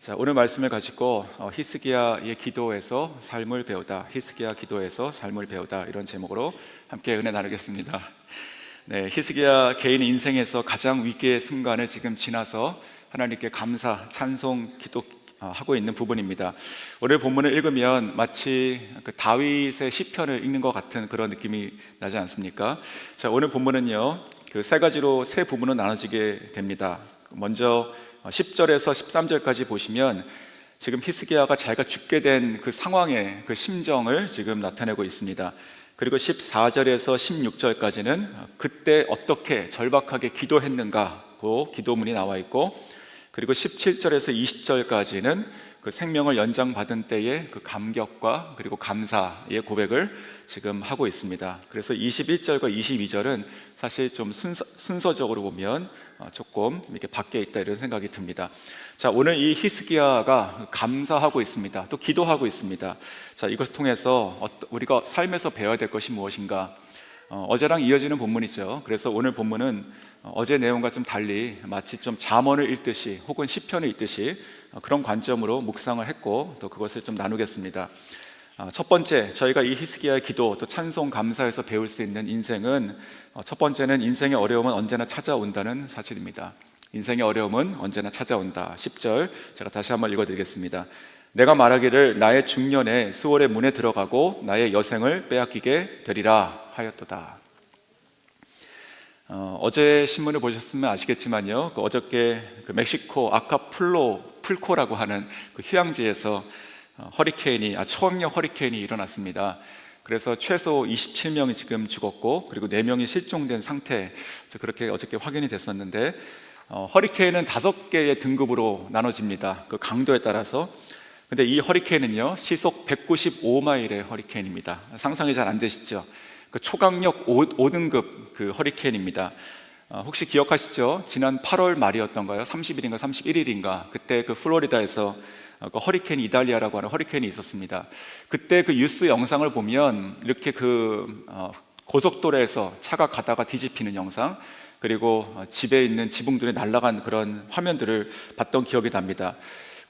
자, 오늘 말씀을 가지고 히스기야의 기도에서 삶을 배우다, 히스기야 기도에서 삶을 배우다, 이런 제목으로 함께 은혜 나누겠습니다. 네, 히스기야 개인 인생에서 가장 위기의 순간을 지금 지나서 하나님께 감사, 찬송, 기도하고 있는 부분입니다. 오늘 본문을 읽으면 마치 그 다윗의 시편을 읽는 것 같은 그런 느낌이 나지 않습니까? 자, 오늘 본문은요, 그 세 가지로 세 부분으로 나눠지게 됩니다. 먼저 10절에서 13절까지 보시면 지금 히스기야가 자기가 죽게 된 그 상황의 그 심정을 지금 나타내고 있습니다. 그리고 14절에서 16절까지는 그때 어떻게 절박하게 기도했는가, 그 기도문이 나와 있고, 그리고 17절에서 20절까지는 그 생명을 연장받은 때의 그 감격과 그리고 감사의 고백을 지금 하고 있습니다. 그래서 21절과 22절은 사실 좀 순서적으로 보면 조금 이렇게 바뀌어 있다, 이런 생각이 듭니다. 자, 오늘 이 히스기야가 감사하고 있습니다. 또 기도하고 있습니다. 자, 이것을 통해서 우리가 삶에서 배워야 될 것이 무엇인가? 어제랑 이어지는 본문이죠. 그래서 오늘 본문은 어제 내용과 좀 달리 마치 좀 잠언을 읽듯이 혹은 시편을 읽듯이 그런 관점으로 묵상을 했고, 또 그것을 좀 나누겠습니다. 첫 번째, 저희가 이 히스기야의 기도, 또 찬송, 감사에서 배울 수 있는 인생은, 첫 번째는 인생의 어려움은 언제나 찾아온다는 사실입니다. 인생의 어려움은 언제나 찾아온다. 10절 제가 다시 한번 읽어드리겠습니다. 내가 말하기를 나의 중년에 수월의 문에 들어가고 나의 여생을 빼앗기게 되리라 하였도다. 어제 신문을 보셨으면 아시겠지만요, 어저께 그 멕시코 아카풀코라고 하는 그 휴양지에서 초강력 허리케인이 일어났습니다. 그래서 최소 27명이 지금 죽었고, 그리고 4명이 실종된 상태, 그렇게 어저께 확인이 됐었는데, 허리케인은 5개의 등급으로 나눠집니다. 그 강도에 따라서. 근데 이 허리케인은요, 시속 195마일의 허리케인입니다. 상상이 잘 안 되시죠? 그 초강력 5등급 그 허리케인입니다. 혹시 기억하시죠? 지난 8월 말이었던가요? 30일인가 31일인가? 그때 그 플로리다에서 그 허리케인 이달리아라고 하는 허리케인이 있었습니다. 그때 그 뉴스 영상을 보면 이렇게 그 고속도로에서 차가 가다가 뒤집히는 영상, 그리고 집에 있는 지붕들이 날아간 그런 화면들을 봤던 기억이 납니다.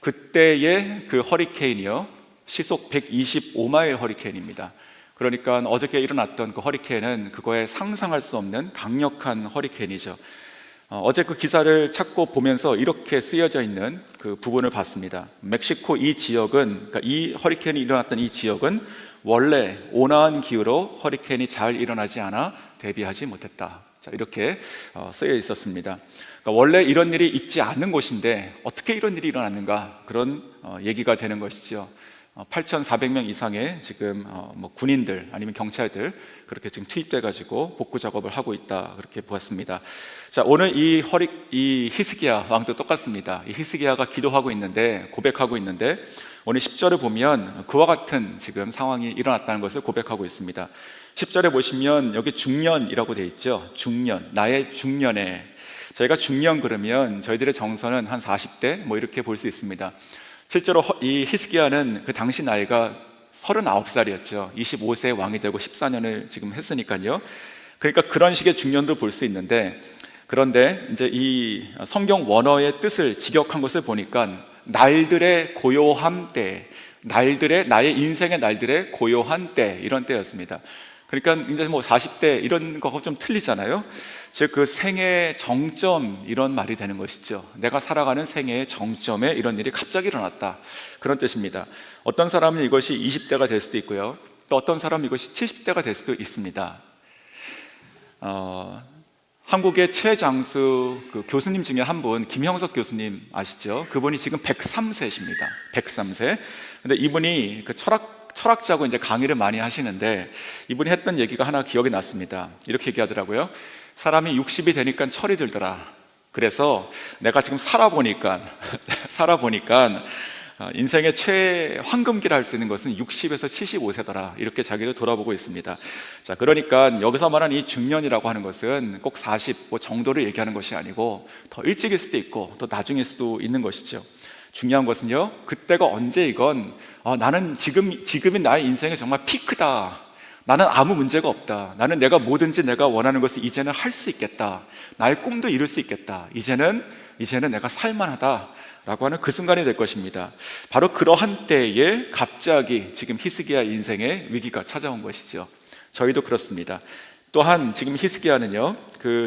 그때의 그 허리케인이요, 시속 125마일 허리케인입니다. 그러니까 어저께 일어났던 그 허리케인은 그거에 상상할 수 없는 강력한 허리케인이죠. 어제 그 기사를 찾고 보면서 이렇게 쓰여져 있는 그 부분을 봤습니다. 멕시코 이 지역은, 그러니까 이 허리케인이 일어났던 이 지역은 원래 온화한 기후로 허리케인이 잘 일어나지 않아 대비하지 못했다. 자, 이렇게 쓰여 있었습니다. 그러니까 원래 이런 일이 있지 않는 곳인데 어떻게 이런 일이 일어났는가, 그런 얘기가 되는 것이죠. 8,400명 이상의 지금 군인들 아니면 경찰들 그렇게 지금 투입돼 가지고 복구 작업을 하고 있다, 그렇게 보았습니다. 자, 오늘 이 히스기야 왕도 똑같습니다. 이 히스기야가 기도하고 있는데, 고백하고 있는데, 오늘 10절을 보면 그와 같은 지금 상황이 일어났다는 것을 고백하고 있습니다. 10절에 보시면 여기 중년이라고 되어 있죠. 중년, 나의 중년에. 저희가 중년 그러면 저희들의 정서는 한 40대 이렇게 볼 수 있습니다. 실제로 이 히스기야는 그 당시 나이가 39살이었죠. 25세 왕이 되고 14년을 지금 했으니까요. 그러니까 그런 식의 중년도 볼 수 있는데, 그런데 이제 이 성경 원어의 뜻을 직역한 것을 보니까 날들의 고요함 때, 나의 인생의 날들의 고요한 때, 이런 때였습니다. 그러니까 이제 40대 이런 거하고 좀 틀리잖아요. 즉 그 생애의 정점, 이런 말이 되는 것이죠. 내가 살아가는 생애의 정점에 이런 일이 갑자기 일어났다, 그런 뜻입니다. 어떤 사람은 이것이 20대가 될 수도 있고요, 또 어떤 사람은 이것이 70대가 될 수도 있습니다. 한국의 최장수 그 교수님 중에 한 분, 김형석 교수님 아시죠? 그분이 지금 103세십니다. 103세. 근데 이분이 그 철학자고 이제 강의를 많이 하시는데, 이분이 했던 얘기가 하나 기억이 났습니다. 이렇게 얘기하더라고요. 사람이 60이 되니까 철이 들더라. 그래서 내가 지금 살아보니까 인생의 최황금기를 할 수 있는 것은 60에서 75세더라. 이렇게 자기를 돌아보고 있습니다. 자, 그러니까 여기서 말하는 이 중년이라고 하는 것은 꼭 40 정도를 얘기하는 것이 아니고 더 일찍일 수도 있고 또 나중일 수도 있는 것이죠. 중요한 것은요, 그때가 언제이건 나는 지금이 나의 인생의 정말 피크다. 나는 아무 문제가 없다. 나는 뭐든지 내가 원하는 것을 이제는 할 수 있겠다. 나의 꿈도 이룰 수 있겠다. 이제는 내가 살만하다. 라고 하는 그 순간이 될 것입니다. 바로 그러한 때에 갑자기 지금 히스기야 인생의 위기가 찾아온 것이죠. 저희도 그렇습니다. 또한 지금 히스기야는요,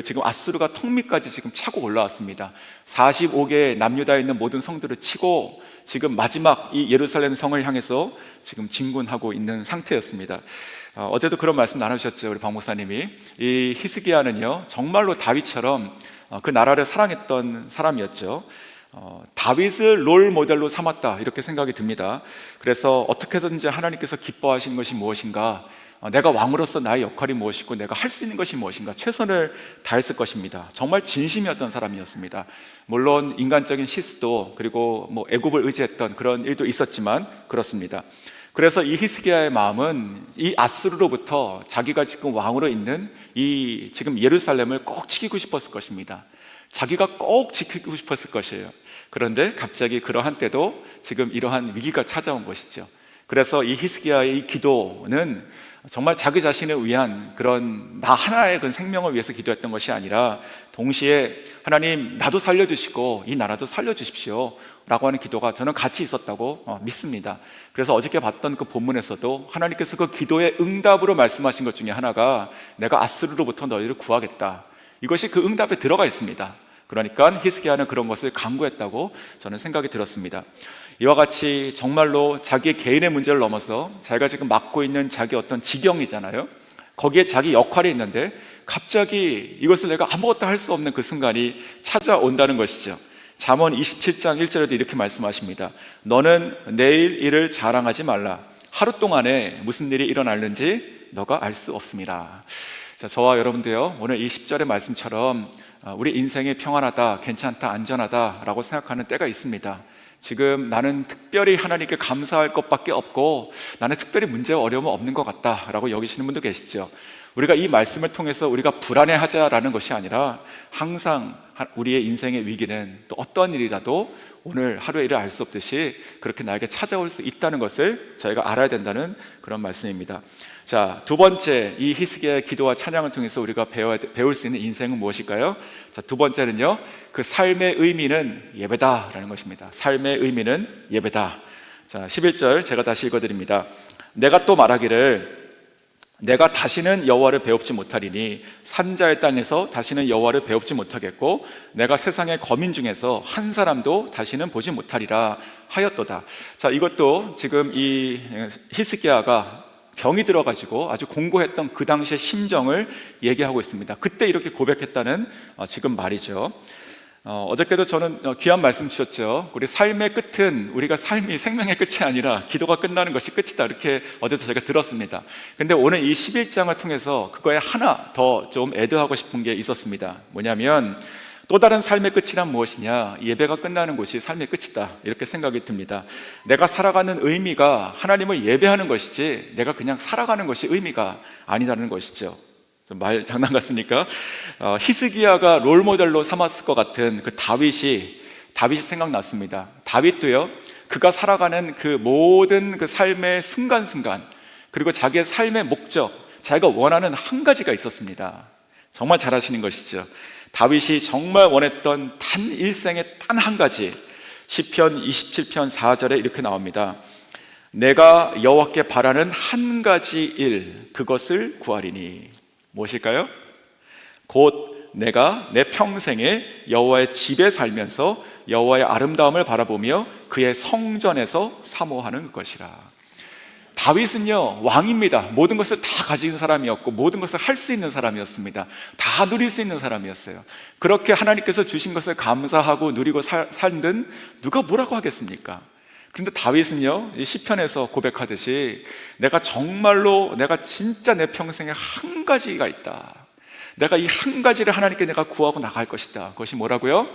지금 아수르가 턱밑까지 지금 차고 올라왔습니다. 45개의 남유다에 있는 모든 성들을 치고 지금 마지막 이 예루살렘 성을 향해서 지금 진군하고 있는 상태였습니다. 어제도 그런 말씀 나누셨죠, 우리 박 목사님이. 이 히스기야는요, 정말로 다윗처럼 그 나라를 사랑했던 사람이었죠. 다윗을 롤 모델로 삼았다, 이렇게 생각이 듭니다. 그래서 어떻게든지 하나님께서 기뻐하시는 것이 무엇인가, 내가 왕으로서 나의 역할이 무엇이고 내가 할 수 있는 것이 무엇인가 최선을 다했을 것입니다. 정말 진심이었던 사람이었습니다. 물론 인간적인 실수도, 그리고 애굽을 의지했던 그런 일도 있었지만 그렇습니다. 그래서 이 히스기야의 마음은 이 아수르로부터 자기가 지금 왕으로 있는 이 지금 예루살렘을 꼭 지키고 싶었을 것입니다. 자기가 꼭 지키고 싶었을 것이에요. 그런데 갑자기 그러한 때도 지금 이러한 위기가 찾아온 것이죠. 그래서 이 히스기야의 이 기도는 정말 자기 자신을 위한 그런 나 하나의 그런 생명을 위해서 기도했던 것이 아니라 동시에 하나님, 나도 살려주시고 이 나라도 살려주십시오 라고 하는 기도가 저는 같이 있었다고 믿습니다. 그래서 어저께 봤던 그 본문에서도 하나님께서 그 기도의 응답으로 말씀하신 것 중에 하나가 내가 아수르로부터 너희를 구하겠다, 이것이 그 응답에 들어가 있습니다. 그러니까 히스기야는 그런 것을 간구했다고 저는 생각이 들었습니다. 이와 같이 정말로 자기의 개인의 문제를 넘어서 자기가 지금 맡고 있는 자기 어떤 지경이잖아요. 거기에 자기 역할이 있는데 갑자기 이것을 내가 아무것도 할 수 없는 그 순간이 찾아온다는 것이죠. 잠언 27장 1절에도 이렇게 말씀하십니다. 너는 내일 일을 자랑하지 말라. 하루 동안에 무슨 일이 일어날는지 너가 알 수 없습니다. 자, 저와 여러분도요, 오늘 이 10절의 말씀처럼 우리 인생이 평안하다, 괜찮다, 안전하다 라고 생각하는 때가 있습니다. 지금 나는 특별히 하나님께 감사할 것밖에 없고 나는 특별히 문제와 어려움은 없는 것 같다 라고 여기시는 분도 계시죠. 우리가 이 말씀을 통해서 우리가 불안해하자라는 것이 아니라 항상 우리의 인생의 위기는 또 어떤 일이라도 오늘 하루의 일을 알 수 없듯이 그렇게 나에게 찾아올 수 있다는 것을 저희가 알아야 된다는 그런 말씀입니다. 자, 두 번째, 이 히스기야의 기도와 찬양을 통해서 우리가 배울 수 있는 인생은 무엇일까요? 자, 두 번째는요, 그 삶의 의미는 예배다라는 것입니다. 삶의 의미는 예배다. 자, 11절 제가 다시 읽어드립니다. 내가 또 말하기를 내가 다시는 여호와를 배웁지 못하리니 산자의 땅에서 다시는 여호와를 배웁지 못하겠고 내가 세상의 거민 중에서 한 사람도 다시는 보지 못하리라 하였도다. 자, 이것도 지금 이 히스기야가 병이 들어가지고 아주 공고했던 그 당시의 심정을 얘기하고 있습니다. 그때 이렇게 고백했다는 지금 말이죠. 어저께도 저는 귀한 말씀 주셨죠. 우리 삶의 끝은 우리가 삶이 생명의 끝이 아니라 기도가 끝나는 것이 끝이다, 이렇게 어제도 제가 들었습니다. 근데 오늘 이 11장을 통해서 그거에 하나 더 좀 애드하고 싶은 게 있었습니다. 뭐냐면 또 다른 삶의 끝이란 무엇이냐, 예배가 끝나는 곳이 삶의 끝이다, 이렇게 생각이 듭니다. 내가 살아가는 의미가 하나님을 예배하는 것이지 내가 그냥 살아가는 것이 의미가 아니라는 것이죠. 좀 말 장난 같습니까? 히스기야가 롤모델로 삼았을 것 같은 그 다윗이 생각났습니다. 다윗도요, 그가 살아가는 그 모든 그 삶의 순간순간, 그리고 자기의 삶의 목적, 자기가 원하는 한 가지가 있었습니다. 정말 잘하시는 것이죠. 다윗이 정말 원했던 단 일생의 단 한 가지, 시편 27편 4절에 이렇게 나옵니다. 내가 여호와께 바라는 한 가지 일, 그것을 구하리니. 무엇일까요? 곧 내가 내 평생에 여호와의 집에 살면서 여호와의 아름다움을 바라보며 그의 성전에서 사모하는 것이라. 다윗은요, 왕입니다. 모든 것을 다 가진 사람이었고 모든 것을 할 수 있는 사람이었습니다. 다 누릴 수 있는 사람이었어요. 그렇게 하나님께서 주신 것을 감사하고 누리고 살든 누가 뭐라고 하겠습니까? 그런데 다윗은요, 이 시편에서 고백하듯이 내가 진짜 내 평생에 한 가지가 있다. 내가 이 한 가지를 하나님께 내가 구하고 나갈 것이다. 그것이 뭐라고요?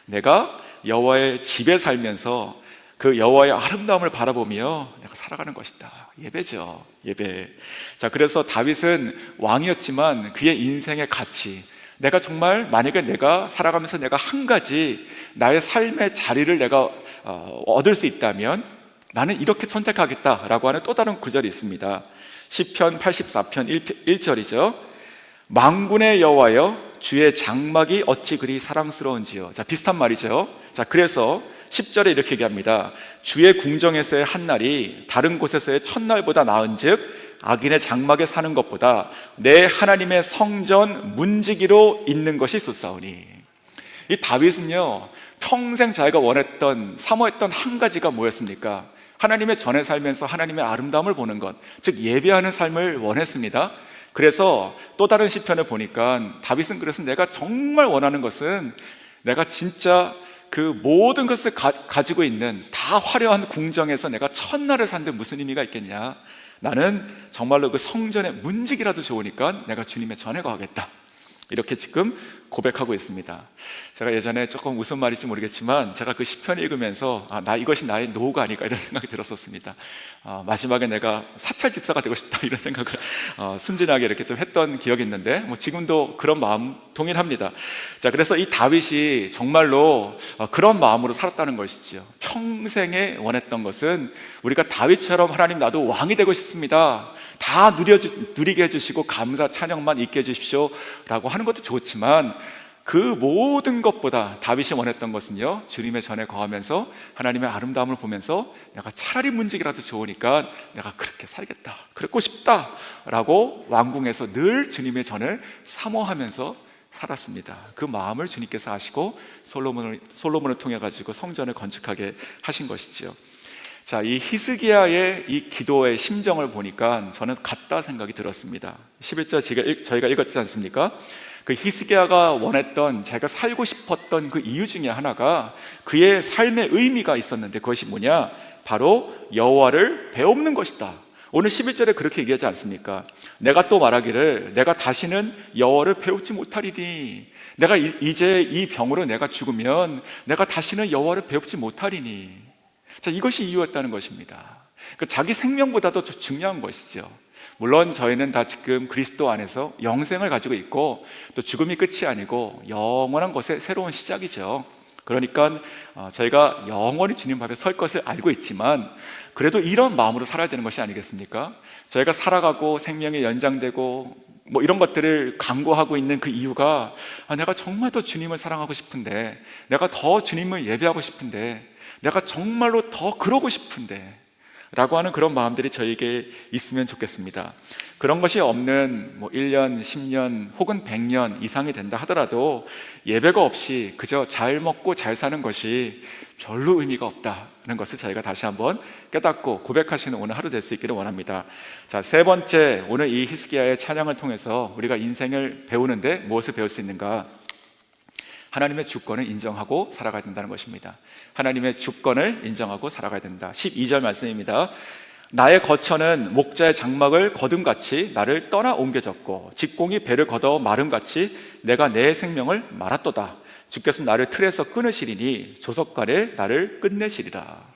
내가 여호와의 집에 살면서 그 여호와의 아름다움을 바라보며 내가 살아가는 것이다. 예배죠, 예배. 자, 그래서 다윗은 왕이었지만 그의 인생의 가치, 내가 정말 만약에 내가 살아가면서 내가 한 가지 나의 삶의 자리를 내가 얻을 수 있다면 나는 이렇게 선택하겠다라고 하는 또 다른 구절이 있습니다. 시편 84편 1절이죠. 만군의 여호와여, 주의 장막이 어찌 그리 사랑스러운지요. 자, 비슷한 말이죠. 자, 그래서 10절에 이렇게 얘기합니다. 주의 궁정에서의 한 날이 다른 곳에서의 첫날보다 나은즉 악인의 장막에 사는 것보다 내 하나님의 성전 문지기로 있는 것이 좋사오니. 이 다윗은요, 평생 자기가 원했던, 사모했던 한 가지가 뭐였습니까? 하나님의 전에 살면서 하나님의 아름다움을 보는 것, 즉 예배하는 삶을 원했습니다. 그래서 또 다른 시편을 보니까 다윗은 그래서 내가 정말 원하는 것은 내가 진짜 그 모든 것을 가지고 있는 다 화려한 궁정에서 내가 첫날을 산데 무슨 의미가 있겠냐, 나는 정말로 그 성전의 문지기라도 좋으니까 내가 주님의 전에 가겠다, 이렇게 지금 고백하고 있습니다. 제가 예전에 조금 무슨 말인지 모르겠지만 제가 그 시편을 읽으면서 이것이 나의 노후가 아닐까 이런 생각이 들었었습니다. 마지막에 내가 사찰 집사가 되고 싶다 이런 생각을 순진하게 이렇게 좀 했던 기억이 있는데, 지금도 그런 마음 동일합니다. 자, 그래서 이 다윗이 정말로 그런 마음으로 살았다는 것이죠. 평생에 원했던 것은 우리가 다윗처럼 하나님 나도 왕이 되고 싶습니다, 다 누리게 해주시고 감사 찬양만 있게 해주십시오 라고 하는 것도 좋지만, 그 모든 것보다 다윗이 원했던 것은요, 주님의 전에 거하면서 하나님의 아름다움을 보면서 내가 차라리 문지기라도 좋으니까 내가 그렇게 살겠다, 그렇고 싶다 라고 왕궁에서 늘 주님의 전을 사모하면서 살았습니다. 그 마음을 주님께서 아시고 솔로몬을 통해 가지고 성전을 건축하게 하신 것이지요. 자, 이 히스기야의 이 기도의 심정을 보니까 저는 같다 생각이 들었습니다. 11절 저희가 읽었지 않습니까? 그 히스기야가 원했던, 자기가 살고 싶었던 그 이유 중에 하나가 그의 삶의 의미가 있었는데, 그것이 뭐냐? 바로 여호와를 배우는 것이다. 오늘 11절에 그렇게 얘기하지 않습니까? 내가 또 말하기를 내가 다시는 여호와를 배우지 못하리니, 내가 이제 이 병으로 내가 죽으면 내가 다시는 여호와를 배우지 못하리니. 자, 이것이 이유였다는 것입니다. 자기 생명보다도 더 중요한 것이죠. 물론 저희는 다 지금 그리스도 안에서 영생을 가지고 있고, 또 죽음이 끝이 아니고 영원한 것의 새로운 시작이죠. 그러니까 저희가 영원히 주님 앞에 설 것을 알고 있지만, 그래도 이런 마음으로 살아야 되는 것이 아니겠습니까? 저희가 살아가고 생명이 연장되고 이런 것들을 강구하고 있는 그 이유가, 내가 정말 더 주님을 사랑하고 싶은데, 내가 더 주님을 예배하고 싶은데, 내가 정말로 더 그러고 싶은데 라고 하는 그런 마음들이 저에게 있으면 좋겠습니다. 그런 것이 없는 1년, 10년 혹은 100년 이상이 된다 하더라도 예배가 없이 그저 잘 먹고 잘 사는 것이 별로 의미가 없다는 것을 저희가 다시 한번 깨닫고 고백하시는 오늘 하루 될 수 있기를 원합니다. 자, 세 번째, 오늘 이 히스기야의 찬양을 통해서 우리가 인생을 배우는데 무엇을 배울 수 있는가? 하나님의 주권을 인정하고 살아가야 된다는 것입니다. 하나님의 주권을 인정하고 살아가야 된다. 12절 말씀입니다. 나의 거처는 목자의 장막을 거둠같이 나를 떠나 옮겨졌고, 직공이 배를 걷어 마름같이 내가 내 생명을 말았도다. 주께서 나를 틀에서 끊으시리니 조석간에 나를 끝내시리라.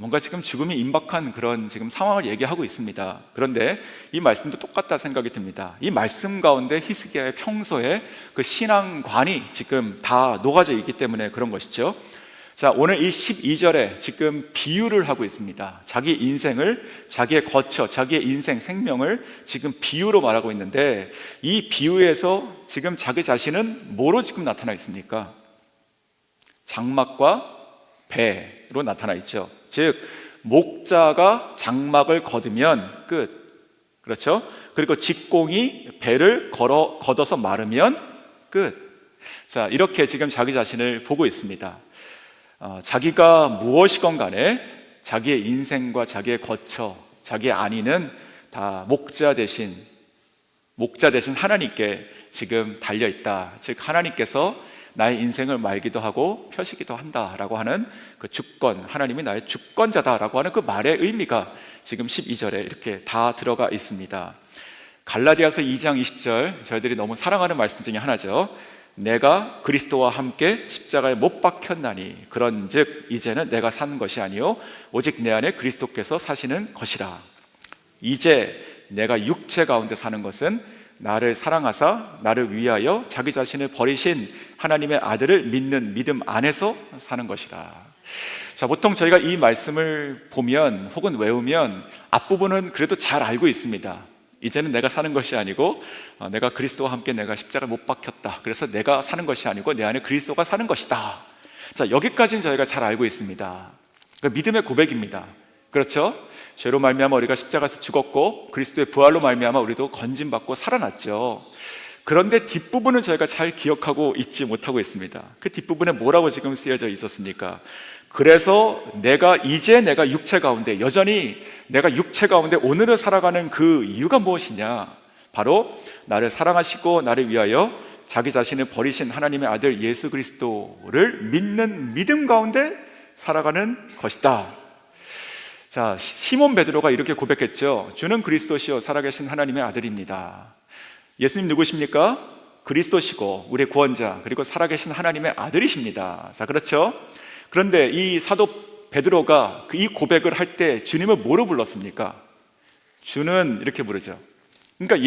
뭔가 지금 죽음이 임박한 그런 지금 상황을 얘기하고 있습니다. 그런데 이 말씀도 똑같다 생각이 듭니다. 이 말씀 가운데 히스기야의 평소에 그 신앙관이 지금 다 녹아져 있기 때문에 그런 것이죠. 자, 오늘 이 12절에 지금 비유를 하고 있습니다. 자기 인생을, 자기의 거처, 자기의 인생, 생명을 지금 비유로 말하고 있는데, 이 비유에서 지금 자기 자신은 뭐로 지금 나타나 있습니까? 장막과 배로 나타나 있죠. 즉, 목자가 장막을 거두면 끝, 그렇죠? 그리고 직공이 배를 걷어서 마르면 끝. 자, 이렇게 지금 자기 자신을 보고 있습니다. 자기가 무엇이건 간에 자기의 인생과 자기의 거처, 자기의 안위는 다 목자 대신 하나님께 지금 달려있다. 즉, 하나님께서 나의 인생을 말기도 하고 펴시기도 한다라고 하는 그 주권, 하나님이 나의 주권자다라고 하는 그 말의 의미가 지금 12절에 이렇게 다 들어가 있습니다. 갈라디아서 2장 20절, 저희들이 너무 사랑하는 말씀 중에 하나죠. 내가 그리스도와 함께 십자가에 못 박혔나니 그런즉 이제는 내가 사는 것이 아니요 오직 내 안에 그리스도께서 사시는 것이라. 이제 내가 육체 가운데 사는 것은 나를 사랑하사 나를 위하여 자기 자신을 버리신 하나님의 아들을 믿는 믿음 안에서 사는 것이라. 자, 보통 저희가 이 말씀을 보면 혹은 외우면 앞부분은 그래도 잘 알고 있습니다. 이제는 내가 사는 것이 아니고 내가 그리스도와 함께 내가 십자가에 못 박혔다. 그래서 내가 사는 것이 아니고 내 안에 그리스도가 사는 것이다. 자, 여기까지는 저희가 잘 알고 있습니다. 그러니까 믿음의 고백입니다. 그렇죠? 죄로 말미암아 우리가 십자가에서 죽었고 그리스도의 부활로 말미암아 우리도 건짐받고 살아났죠. 그런데 뒷부분은 저희가 잘 기억하고 있지 못하고 있습니다. 그 뒷부분에 뭐라고 지금 쓰여져 있었습니까? 그래서 내가 육체 가운데, 여전히 내가 육체 가운데 오늘을 살아가는 그 이유가 무엇이냐? 바로 나를 사랑하시고 나를 위하여 자기 자신을 버리신 하나님의 아들 예수 그리스도를 믿는 믿음 가운데 살아가는 것이다. 자, 시몬 베드로가 이렇게 고백했죠. 주는 그리스도시요 살아계신 하나님의 아들입니다. 예수님 누구십니까? 그리스도시고 우리의 구원자, 그리고 살아계신 하나님의 아들이십니다. 자, 그렇죠? 그런데 이 사도 베드로가 이 고백을 할 때 주님을 뭐로 불렀습니까? 주는 이렇게 부르죠. 그러니까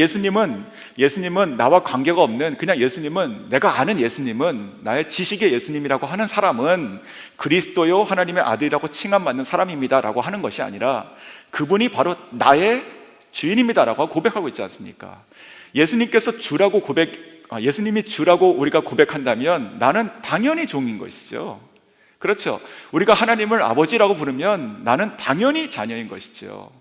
예수님은 나와 관계가 없는, 그냥 예수님은, 내가 아는 예수님은, 나의 지식의 예수님이라고 하는 사람은 그리스도요 하나님의 아들이라고 칭함받는 사람입니다 라고 하는 것이 아니라 그분이 바로 나의 주인입니다 라고 고백하고 있지 않습니까? 예수님께서 예수님이 주라고 우리가 고백한다면 나는 당연히 종인 것이죠. 그렇죠? 우리가 하나님을 아버지라고 부르면 나는 당연히 자녀인 것이죠.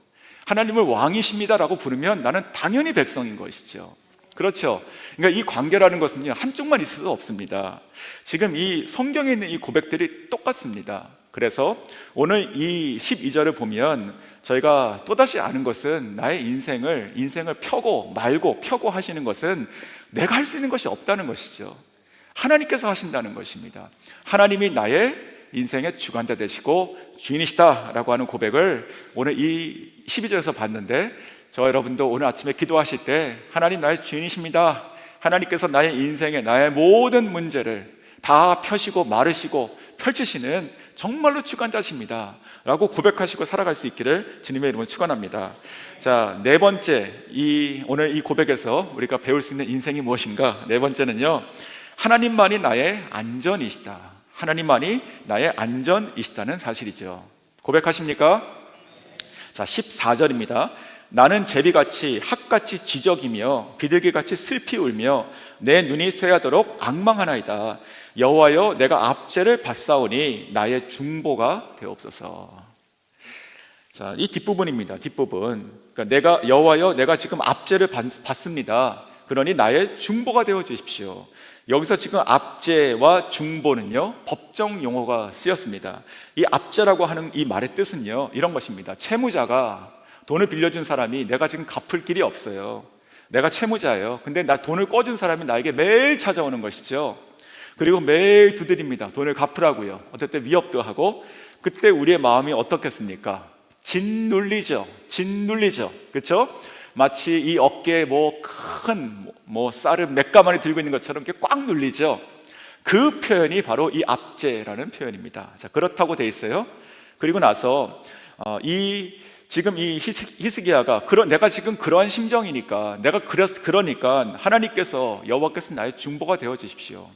하나님을 왕이십니다라고 부르면 나는 당연히 백성인 것이죠. 그렇죠? 그러니까 이 관계라는 것은요, 한쪽만 있을 수 없습니다. 지금 이 성경에 있는 이 고백들이 똑같습니다. 그래서 오늘 이 12절을 보면 저희가 또다시 아는 것은 나의 인생을 펴고 말고 펴고 하시는 것은 내가 할 수 있는 것이 없다는 것이죠. 하나님께서 하신다는 것입니다. 하나님이 나의 인생의 주관자 되시고 주인이시다라고 하는 고백을 오늘 이 12절에서 봤는데, 저 여러분도 오늘 아침에 기도하실 때 하나님 나의 주인이십니다, 하나님께서 나의 인생에 나의 모든 문제를 다 펴시고 마르시고 펼치시는 정말로 주관자십니다 라고 고백하시고 살아갈 수 있기를 주님의 이름으로 축원합니다. 자, 네 번째, 오늘 이 고백에서 우리가 배울 수 있는 인생이 무엇인가? 네 번째는요, 하나님만이 나의 안전이시다. 하나님만이 나의 안전이시다는 사실이죠. 고백하십니까? 자, 14절입니다. 나는 제비같이 핫같이 지적이며 비둘기같이 슬피 울며 내 눈이 쇠하도록 앙망하나이다. 여호와여, 내가 압제를 받사오니 나의 중보가 되옵소서. 자, 이 뒷부분입니다. 뒷부분. 그러니까 여호와여, 내가 지금 압제를 받습니다. 그러니 나의 중보가 되어 주십시오. 여기서 지금 압제와 중보는요, 법정 용어가 쓰였습니다. 이 압제라고 하는 이 말의 뜻은요, 이런 것입니다. 채무자가 돈을 빌려준 사람이 내가 지금 갚을 길이 없어요. 내가 채무자예요. 근데 돈을 꿔준 사람이 나에게 매일 찾아오는 것이죠. 그리고 매일 두드립니다. 돈을 갚으라고요. 어떨 때 위협도 하고. 그때 우리의 마음이 어떻겠습니까? 짓눌리죠. 그렇죠? 마치 이 어깨에 큰 쌀을 몇 가마니 들고 있는 것처럼 이렇게 꽉 눌리죠. 그 표현이 바로 이 압제라는 표현입니다. 자, 그렇다고 돼 있어요. 그리고 나서 지금 이 히스기야가 내가 지금 그러한 심정이니까, 그러니까 하나님께서, 여호와께서 나의 중보가 되어 주십시오.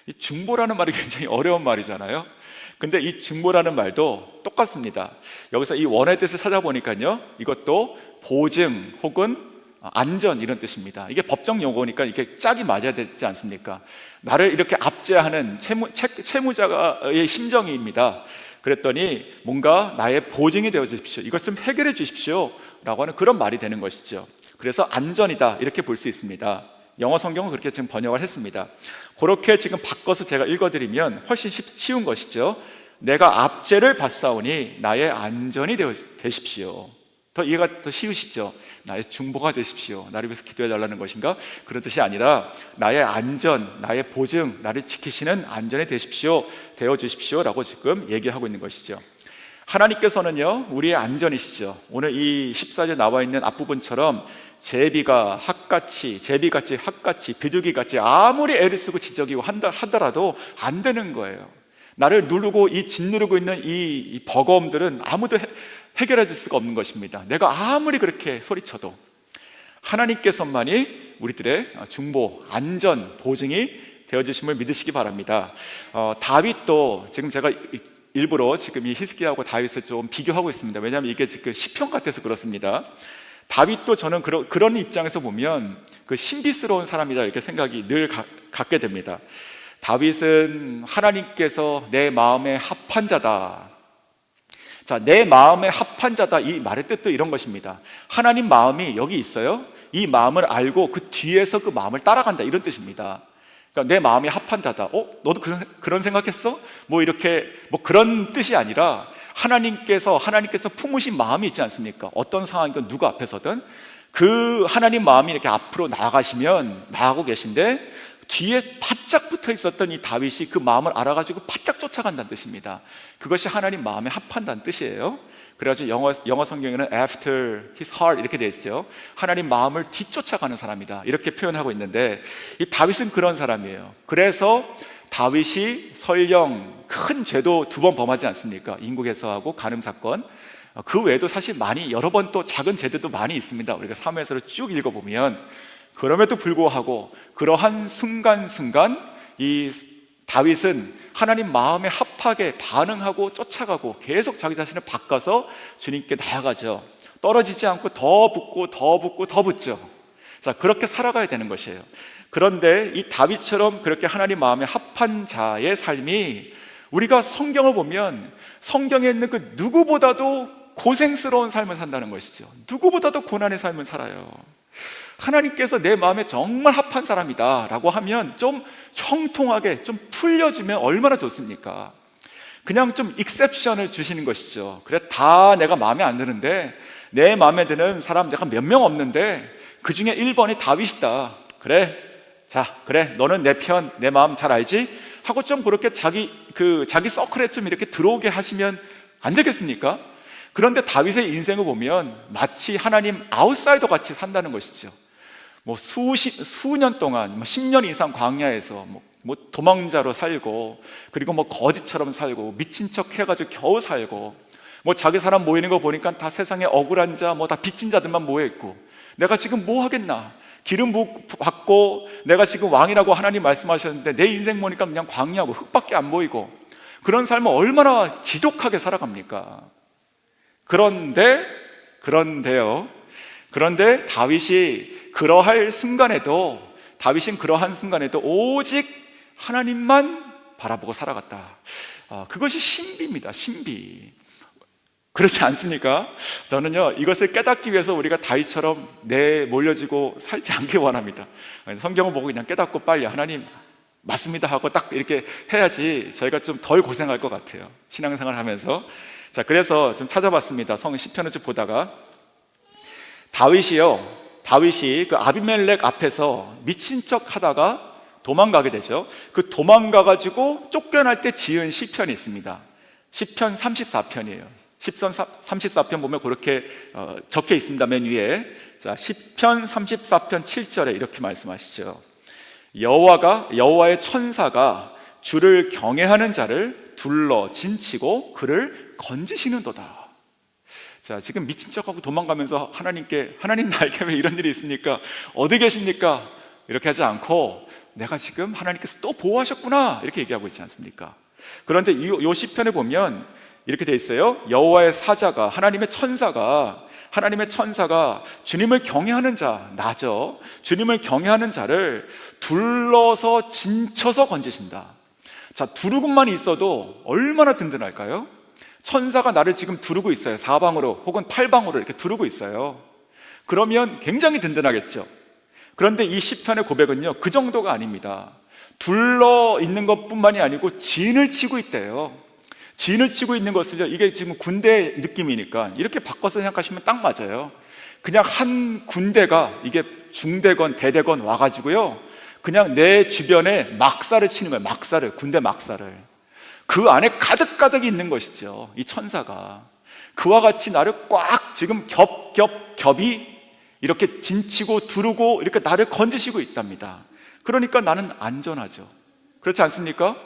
이 중보라는 말이 굉장히 어려운 말이잖아요. 근데 이 중보라는 말도 똑같습니다. 여기서 이 원어의 뜻을 찾아보니까요, 이것도 보증 혹은 안전, 이런 뜻입니다. 이게 법정 용어니까 이게 짝이 맞아야 되지 않습니까? 나를 이렇게 압제하는 채무자의 심정입니다. 그랬더니 뭔가 나의 보증이 되어 주십시오, 이것을 해결해 주십시오 라고 하는 그런 말이 되는 것이죠. 그래서 안전이다, 이렇게 볼 수 있습니다. 영어 성경은 그렇게 지금 번역을 했습니다. 그렇게 지금 바꿔서 제가 읽어드리면 훨씬 쉬운 것이죠. 내가 압제를 받사오니 나의 안전이 되십시오. 더 이해가 더 쉬우시죠? 나의 중보가 되십시오. 나를 위해서 기도해 달라는 것인가? 그런 뜻이 아니라 나의 안전, 나의 보증, 나를 지키시는 안전이 되어 주십시오 라고 지금 얘기하고 있는 것이죠. 하나님께서는요, 우리의 안전이시죠. 오늘 이 14절 나와 있는 앞부분처럼 제비가 핫같이, 비둘기같이 아무리 애를 쓰고 지적이고 하더라도 안 되는 거예요. 나를 짓누르고 있는 이 버거움들은 아무도 해결해 줄 수가 없는 것입니다. 내가 아무리 그렇게 소리쳐도 하나님께서만이 우리들의 중보, 안전, 보증이 되어주심을 믿으시기 바랍니다. 다윗도, 지금 제가 일부러 지금 이 히스기야하고 다윗을 좀 비교하고 있습니다. 왜냐하면 이게 지금 시편 같아서 그렇습니다. 다윗도 저는 그런 입장에서 보면 그 신비스러운 사람이다, 이렇게 생각이 늘 갖게 됩니다. 다윗은 하나님께서 내 마음에 합한 자다. 자, 내 마음에 합한 자다, 이 말의 뜻도 이런 것입니다. 하나님 마음이 여기 있어요. 이 마음을 알고 그 뒤에서 그 마음을 따라간다, 이런 뜻입니다. 그러니까 내 마음이 합한 자다. 너도 그런 생각했어? 이렇게 그런 뜻이 아니라 하나님께서 품으신 마음이 있지 않습니까? 어떤 상황이건 누구 앞에서든 그 하나님 마음이 이렇게 앞으로 나아가고 계신데 뒤에 바짝 붙어 있었던 이 다윗이 그 마음을 알아가지고 바짝 쫓아간다는 뜻입니다. 그것이 하나님 마음에 합한다는 뜻이에요. 그래가지고 영어 성경에는 after his heart 이렇게 되어 있죠. 하나님 마음을 뒤쫓아가는 사람이다, 이렇게 표현하고 있는데, 이 다윗은 그런 사람이에요. 그래서 다윗이 설령 큰 죄도 2번 범하지 않습니까? 인국에서하고 간음 사건, 그 외에도 사실 여러 번 또 작은 죄들도 많이 있습니다. 우리가 사무엘서를 쭉 읽어보면. 그럼에도 불구하고 그러한 순간순간 이 다윗은 하나님 마음에 합하게 반응하고 쫓아가고 계속 자기 자신을 바꿔서 주님께 나아가죠. 떨어지지 않고 더 붙고 더 붙고 더 붙죠. 자, 그렇게 살아가야 되는 것이에요. 그런데 이 다윗처럼 그렇게 하나님 마음에 합한 자의 삶이, 우리가 성경을 보면 성경에 있는 그 누구보다도 고생스러운 삶을 산다는 것이죠. 누구보다도 고난의 삶을 살아요. 하나님께서 내 마음에 정말 합한 사람이다 라고 하면 좀 형통하게 좀 풀려주면 얼마나 좋습니까? 그냥 좀 익셉션을 주시는 것이죠. 그래, 다 내가 마음에 안 드는데, 내 마음에 드는 사람 내가 몇 명 없는데 그 중에 1번이 다윗이다. 그래, 너는 내 편, 내 마음 잘 알지? 하고 좀 그렇게 자기 서클에 좀 이렇게 들어오게 하시면 안 되겠습니까? 그런데 다윗의 인생을 보면 마치 하나님 아웃사이더 같이 산다는 것이죠. 수년 동안 10년 이상 광야에서 도망자로 살고, 그리고 거지처럼 살고, 미친 척 해가지고 겨우 살고, 자기 사람 모이는 거 보니까 다 세상에 억울한 자, 다 빚진 자들만 모여있고, 내가 지금 뭐 하겠나? 기름 받고 내가 지금 왕이라고 하나님 말씀하셨는데 내 인생 보니까 그냥 광야고 흙밖에 안 보이고, 그런 삶을 얼마나 지독하게 살아갑니까? 그런데 다윗이 그러한 순간에도 오직 하나님만 바라보고 살아갔다. 그것이 신비입니다. 신비. 그렇지 않습니까? 저는요, 이것을 깨닫기 위해서 우리가 다윗처럼 몰려지고 살지 않길 원합니다. 성경을 보고 그냥 깨닫고 빨리 하나님 맞습니다 하고 딱 이렇게 해야지 저희가 좀 덜 고생할 것 같아요, 신앙생활 하면서. 자, 그래서 좀 찾아봤습니다. 시편을 쭉 보다가 다윗이 그 아비멜렉 앞에서 미친 척 하다가 도망가게 되죠. 그 도망가가지고 쫓겨날 때 지은 시편이 있습니다. 시편 34편이에요. 시편 34편 보면 그렇게 적혀 있습니다, 맨 위에. 자, 시편 34편 7절에 이렇게 말씀하시죠. 여호와의 천사가 주를 경외하는 자를 둘러 진치고 그를 건지시는도다. 자, 지금 미친 척하고 도망가면서 하나님 나에게 왜 이런 일이 있습니까? 어디 계십니까? 이렇게 하지 않고 내가 지금 하나님께서 또 보호하셨구나, 이렇게 얘기하고 있지 않습니까? 그런데 이 시편에 보면 이렇게 돼 있어요. 여호와의 사자가, 하나님의 천사가 주님을 경외하는 자, 나죠. 주님을 경외하는 자를 둘러서 진쳐서 건지신다. 자, 두루gun만 있어도 얼마나 든든할까요? 천사가 나를 지금 두르고 있어요. 사방으로 혹은 팔방으로 이렇게 두르고 있어요. 그러면 굉장히 든든하겠죠. 그런데 이 시편의 고백은요, 그 정도가 아닙니다. 둘러 있는 것뿐만이 아니고 진을 치고 있대요. 진을 치고 있는 것을요, 이게 지금 군대 느낌이니까 이렇게 바꿔서 생각하시면 딱 맞아요. 그냥 한 군대가, 이게 중대건 대대건 와가지고요, 그냥 내 주변에 막살을 치는 거예요. 군대 막살을. 그 안에 가득 있는 것이죠, 이 천사가. 그와 같이 나를 꽉 지금 겹이 이렇게 진치고 두르고 이렇게 나를 건지시고 있답니다. 그러니까 나는 안전하죠. 그렇지 않습니까?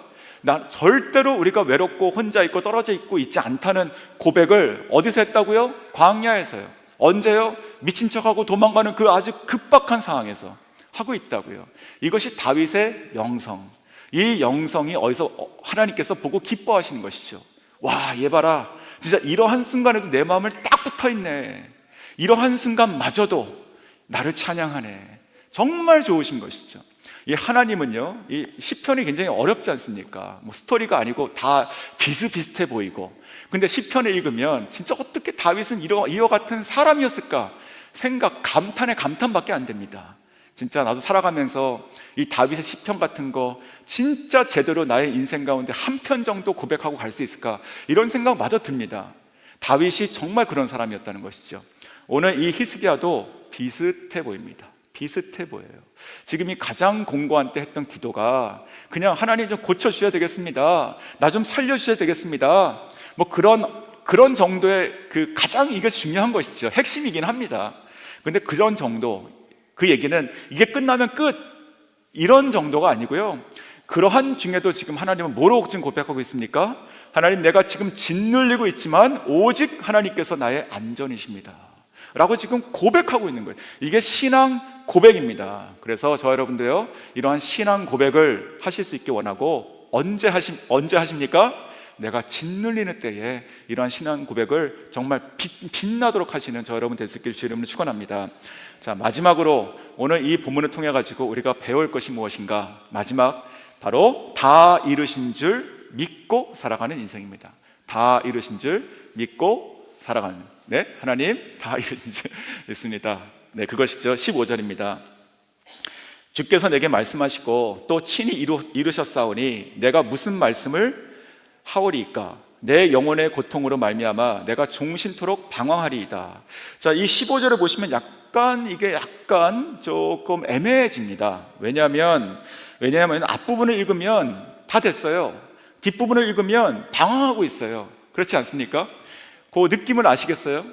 절대로 우리가 외롭고 혼자 있고 떨어져 있고 있지 않다는 고백을 어디서 했다고요? 광야에서요. 언제요? 미친 척하고 도망가는 그 아주 급박한 상황에서 하고 있다고요. 이것이 다윗의 영성. 이 영성이 어디서 하나님께서 보고 기뻐하시는 것이죠. 와, 얘 봐라, 진짜 이러한 순간에도 내 마음을 딱 붙어있네. 이러한 순간마저도 나를 찬양하네. 정말 좋으신 것이죠. 이 하나님은요, 이 시편이 굉장히 어렵지 않습니까? 뭐 스토리가 아니고 다 비슷비슷해 보이고, 근데 시편을 읽으면 진짜 어떻게 다윗은 이와 같은 사람이었을까 생각, 감탄에 감탄밖에 안 됩니다. 진짜 나도 살아가면서 이 다윗의 시편 같은 거 진짜 제대로 나의 인생 가운데 한 편 정도 고백하고 갈 수 있을까, 이런 생각마저 듭니다. 다윗이 정말 그런 사람이었다는 것이죠. 오늘 이 히스기야도 비슷해 보입니다. 비슷해 보여요. 지금 이 가장 공고한 때 했던 기도가 그냥 하나님 좀 고쳐주셔야 되겠습니다, 나 좀 살려주셔야 되겠습니다, 뭐 그런 정도의 가장 이것이 중요한 것이죠. 핵심이긴 합니다. 근데 그런 정도, 그 얘기는 이게 끝나면 끝, 이런 정도가 아니고요, 그러한 중에도 지금 하나님은 뭐라고 지금 고백하고 있습니까? 하나님, 내가 지금 짓눌리고 있지만 오직 하나님께서 나의 안전이십니다 라고 지금 고백하고 있는 거예요. 이게 신앙 고백입니다. 그래서 저 여러분도요, 이러한 신앙 고백을 하실 수 있게 원하고, 언제 하십니까? 내가 짓눌리는 때에 이러한 신앙 고백을 정말 빛나도록 하시는 저 여러분 될 수 있기를 주의 이름으로 축원합니다. 자, 마지막으로 오늘 이 본문을 통해 가지고 우리가 배울 것이 무엇인가? 마지막, 바로 다 이루신 줄 믿고 살아가는 인생입니다. 다 이루신 줄 믿고 살아가는, 네, 하나님 다 이루신 줄 믿습니다. 네, 그것이죠. 15절입니다. 주께서 내게 말씀하시고 또 친히 이루셨사오니 내가 무슨 말씀을 하오리이까? 내 영혼의 고통으로 말미암아 내가 종신토록 방황하리이다. 자, 이 15절을 보시면 이게 약간 조금 애매해집니다. 왜냐하면 앞부분을 읽으면 다 됐어요. 뒷부분을 읽으면 방황하고 있어요. 그렇지 않습니까? 그 느낌을 아시겠어요?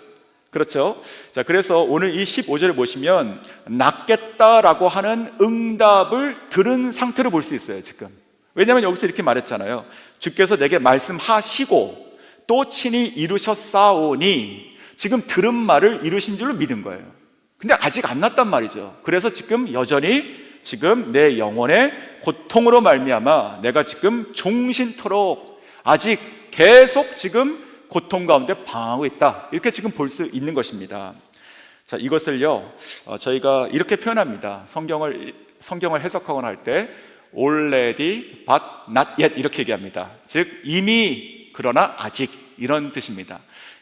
그렇죠? 자, 그래서 오늘 이 15절을 보시면 낫겠다라고 하는 응답을 들은 상태로 볼 수 있어요, 지금. 왜냐하면 여기서 이렇게 말했잖아요. 주께서 내게 말씀하시고 또 친히 이루셨사오니, 지금 들은 말을 이루신 줄로 믿은 거예요. 근데 아직 안 났단 말이죠. 그래서 지금 여전히 지금 내 영혼의 고통으로 말미암아 내가 지금 종신토록 아직 계속 지금 고통 가운데 방황하고 있다, 이렇게 지금 볼 수 있는 것입니다. 자, 이것을요, 저희가 이렇게 표현합니다. 성경을 해석하거나 할 때 already but not yet 이렇게 얘기합니다. 즉 이미 그러나 아직, 이런 뜻입니다.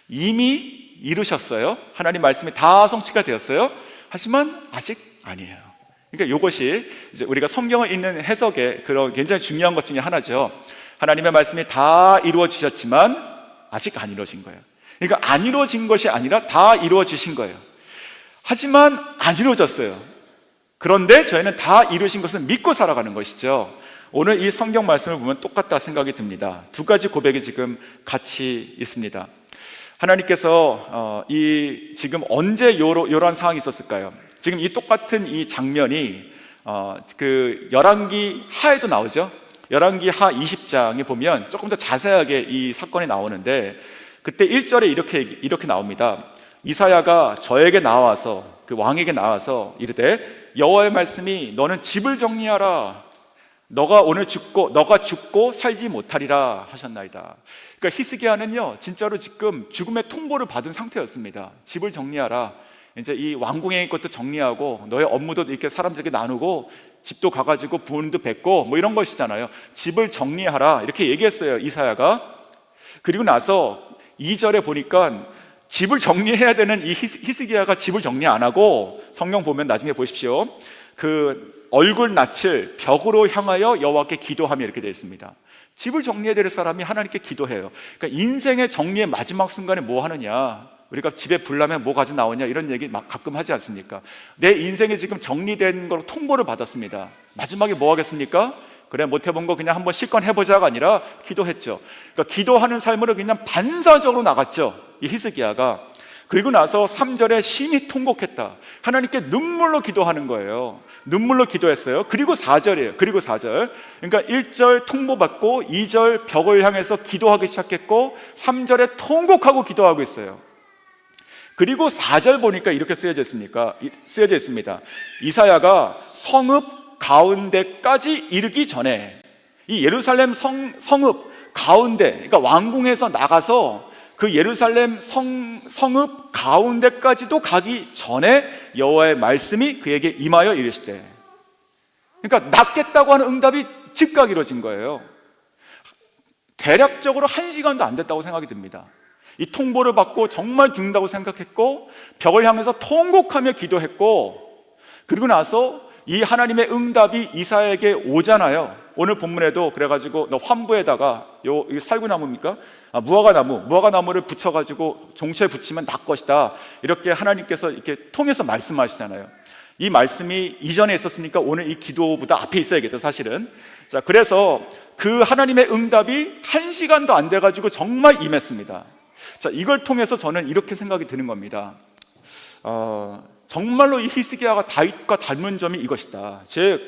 이미 이루셨어요. 하나님 말씀이 다 성취가 되었어요. 하지만 아직 아니에요. 그러니까 이것이 이제 우리가 성경을 읽는 해석의 그런 굉장히 중요한 것 중에 하나죠. 하나님의 말씀이 다 이루어지셨지만 아직 안 이루어진 거예요. 그러니까 안 이루어진 것이 아니라 다 이루어지신 거예요. 하지만 안 이루어졌어요. 그런데 저희는 다 이루신 것을 믿고 살아가는 것이죠. 오늘 이 성경 말씀을 보면 똑같다 생각이 듭니다. 두 가지 고백이 지금 같이 있습니다. 하나님께서 지금 언제 이러한 상황이 있었을까요? 지금 이 똑같은 이 장면이 열왕기 하에도 나오죠. 열왕기 하 20장에 보면 조금 더 자세하게 이 사건이 나오는데, 그때 1절에 이렇게 나옵니다. 이사야가 저에게 나와서, 그 왕에게 나와서 이르되 여호와의 말씀이 너는 집을 정리하라, 너가 죽고 살지 못하리라 하셨나이다. 그러니까 히스기야는요, 진짜로 지금 죽음의 통보를 받은 상태였습니다. 집을 정리하라, 이제 이 왕궁의 것도 정리하고 너의 업무도 이렇게 사람들에게 나누고 집도 가가지고 부모님도 뵙고 뭐 이런 것이잖아요. 집을 정리하라 이렇게 얘기했어요, 이사야가. 그리고 나서 2절에 보니까 집을 정리해야 되는 이 히스기야가 집을 정리 안 하고, 성경 보면 나중에 보십시오, 그 얼굴 낯을 벽으로 향하여 여호와께 기도하며 이렇게 되어 있습니다. 집을 정리해야 될 사람이 하나님께 기도해요. 그러니까 인생의 정리의 마지막 순간에 뭐 하느냐, 우리가 집에 불나면 뭐 가져 나오냐 이런 얘기 가끔 하지 않습니까? 내 인생이 지금 정리된 걸로 통보를 받았습니다. 마지막에 뭐 하겠습니까? 그래, 못 해본 거 그냥 한번 실컷 해보자가 아니라 기도했죠. 그러니까 기도하는 삶으로 그냥 반사적으로 나갔죠, 이 히스기야가. 그리고 나서 3절에 심히 통곡했다. 하나님께 눈물로 기도하는 거예요. 눈물로 기도했어요. 그리고 4절이에요. 그리고 4절. 그러니까 1절 통보받고 2절 벽을 향해서 기도하기 시작했고 3절에 통곡하고 기도하고 있어요. 그리고 4절 보니까 이렇게 쓰여져 있습니다. 이사야가 성읍 가운데까지 이르기 전에, 이 예루살렘 성읍 가운데, 그러니까 왕궁에서 나가서 그 예루살렘 성읍 가운데까지도 가기 전에 여호와의 말씀이 그에게 임하여 이르시되, 그러니까 낫겠다고 하는 응답이 즉각 이루어진 거예요. 대략적으로 1시간도 안 됐다고 생각이 듭니다. 이 통보를 받고 정말 죽는다고 생각했고 벽을 향해서 통곡하며 기도했고, 그리고 나서 이 하나님의 응답이 이사야에게 오잖아요. 오늘 본문에도 그래가지고 너 환부에다가 이게 살구나무입니까? 무화과나무를 붙여가지고 종초에 붙이면 낫 것이다, 이렇게 하나님께서 이렇게 통해서 말씀하시잖아요. 이 말씀이 이전에 있었으니까 오늘 이 기도보다 앞에 있어야겠죠, 사실은. 자, 그래서 그 하나님의 응답이 1시간도 안 돼가지고 정말 임했습니다. 자, 이걸 통해서 저는 이렇게 생각이 드는 겁니다. 정말로 이 히스기야가 다윗과 닮은 점이 이것이다. 즉,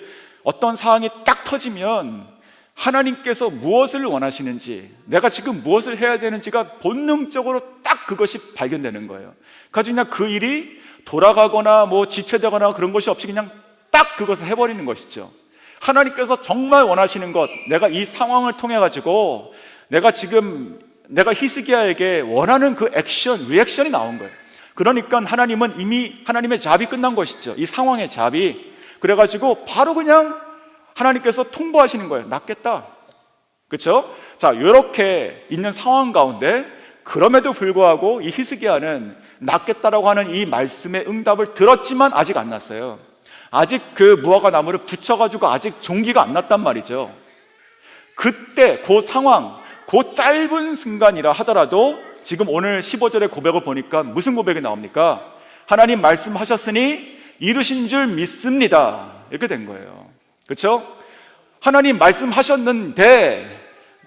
어떤 사항이 딱 터지면 하나님께서 무엇을 원하시는지, 내가 지금 무엇을 해야 되는지가 본능적으로 딱 그것이 발견되는 거예요. 그래서 그냥 그 일이 돌아가거나 지체되거나 그런 것이 없이 그냥 딱 그것을 해버리는 것이죠. 하나님께서 정말 원하시는 것, 내가 이 상황을 통해 가지고 내가 히스기야에게 원하는 그 리액션이 나온 거예요. 그러니까 하나님은 이미 하나님의 잡이 끝난 것이죠. 이 상황의 잡이. 그래가지고 바로 그냥 하나님께서 통보하시는 거예요. 낫겠다. 그렇죠? 자, 이렇게 있는 상황 가운데 그럼에도 불구하고 이 히스기야는 낫겠다라고 하는 이 말씀의 응답을 들었지만 아직 안 났어요. 아직 그 무화과 나무를 붙여가지고 아직 종기가 안 났단 말이죠. 그때 그 상황, 그 짧은 순간이라 하더라도 지금 오늘 15절의 고백을 보니까 무슨 고백이 나옵니까? 하나님 말씀하셨으니 이루신 줄 믿습니다, 이렇게 된 거예요. 그렇죠? 하나님 말씀하셨는데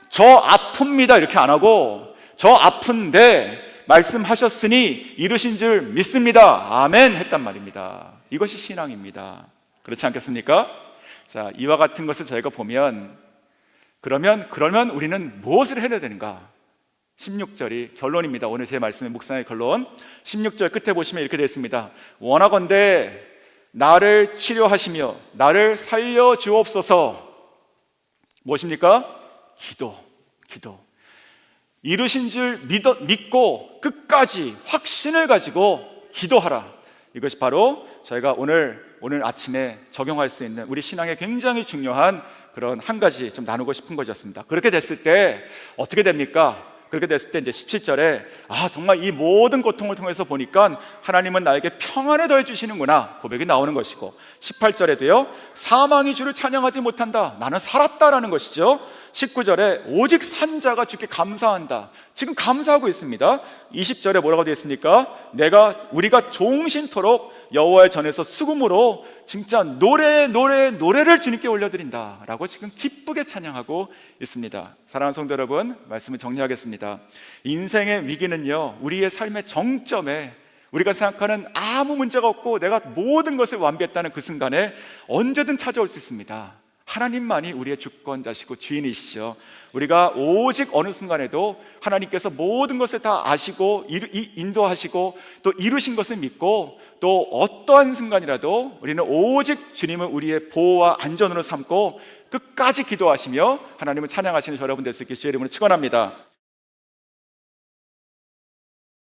저 아픕니다 이렇게 안 하고 저 아픈데 말씀하셨으니 이루신 줄 믿습니다, 아멘 했단 말입니다. 이것이 신앙입니다. 그렇지 않겠습니까? 자, 이와 같은 것을 저희가 보면 그러면 우리는 무엇을 해야 되는가? 16절이 결론입니다. 오늘 제 말씀의 묵상의 결론, 16절 끝에 보시면 이렇게 되어 있습니다. 원하건대 나를 치료하시며 나를 살려주옵소서. 무엇입니까? 기도. 이루신 줄 믿고 끝까지 확신을 가지고 기도하라. 이것이 바로 저희가 오늘 아침에 적용할 수 있는 우리 신앙에 굉장히 중요한 그런 한 가지 좀 나누고 싶은 것이었습니다. 그렇게 됐을 때 어떻게 됩니까? 그렇게 됐을 때 이제 17절에 정말 이 모든 고통을 통해서 보니까 하나님은 나에게 평안을 더해 주시는구나 고백이 나오는 것이고, 18절에도요 사망이 주를 찬양하지 못한다, 나는 살았다라는 것이죠. 19절에 오직 산자가 주께 감사한다, 지금 감사하고 있습니다. 20절에 뭐라고 되어 있습니까? 우리가 종신토록 여호와의 전에서 수금으로 진짜 노래를 주님께 올려드린다 라고 지금 기쁘게 찬양하고 있습니다. 사랑하는 성도 여러분, 말씀을 정리하겠습니다. 인생의 위기는요 우리의 삶의 정점에 우리가 생각하는 아무 문제가 없고 내가 모든 것을 완비했다는 그 순간에 언제든 찾아올 수 있습니다. 하나님만이 우리의 주권자시고 주인이시죠. 우리가 오직 어느 순간에도 하나님께서 모든 것을 다 아시고 인도하시고 또 이루신 것을 믿고, 또 어떠한 순간이라도 우리는 오직 주님을 우리의 보호와 안전으로 삼고 끝까지 기도하시며 하나님을 찬양하시는 여러분 될 수 있게 주의 이름으로 축원합니다.